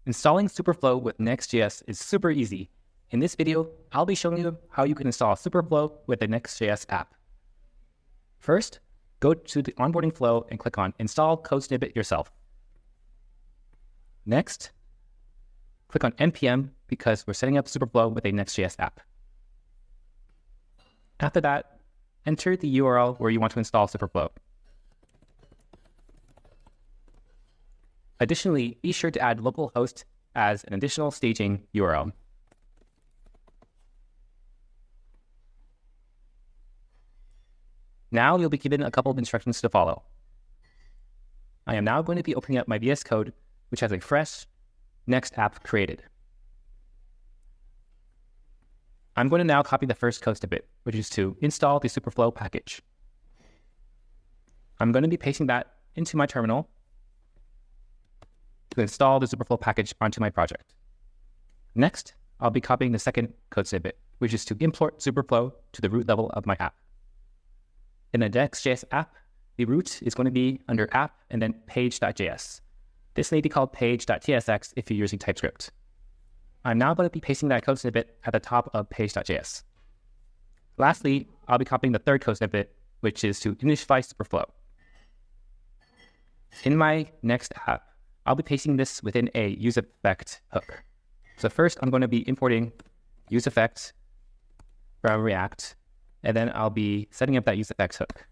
Installing Superflow with Next.js is super easy. In this video, I'll be showing you how you can install Superflow with the Next.js app. First, go to the onboarding flow and click on Install Code Snippet yourself. Next, click on npm because we're setting up Superflow with a Next.js app. After that, enter the URL where you want to install Superflow. Additionally, be sure to add localhost as an additional staging URL. Now you'll be given a couple of instructions to follow. I am now going to be opening up my VS Code, which has a fresh Next app created. I'm going to now copy the first code snippet, which is to install the Superflow package. I'm going to be pasting that into my terminal to install the Superflow package onto my project. Next, I'll be copying the second code snippet, which is to import Superflow to the root level of my app. In the Next.js app, the root is going to be under app and then page.js. This may be called page.tsx if you're using TypeScript. I'm now going to be pasting that code snippet at the top of page.js. Lastly, I'll be copying the third code snippet, which is to initialize Superflow. In my Next app, I'll be pasting this within a useEffect hook. So first, I'm going to be importing useEffect from React, and then I'll be setting up that useEffect hook.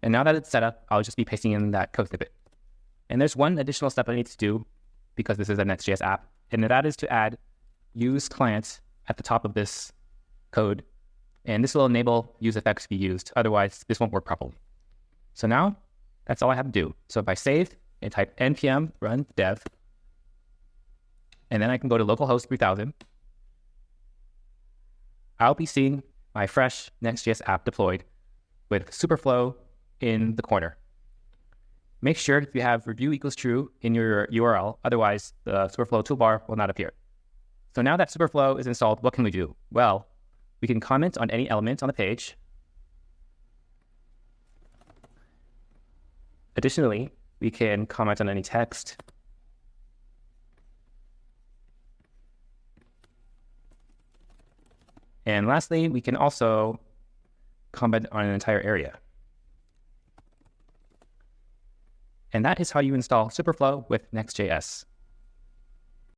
And now that it's set up, I'll just be pasting in that code snippet. And there's one additional step I need to do because this is a Next.js app, and that is to add use client at the top of this code. And this will enable useEffect to be used. Otherwise, this won't work properly. So now, that's all I have to do. So if I save and type npm run dev, and then I can go to localhost 3000, I'll be seeing my fresh Next.js app deployed with Superflow in the corner. Make sure if you have review equals true in your URL, otherwise the Superflow toolbar will not appear. So now that Superflow is installed, what can we do? Well, we can comment on any element on the page. Additionally, we can comment on any text. And lastly, we can also comment on an entire area. And that is how you install Superflow with Next.js.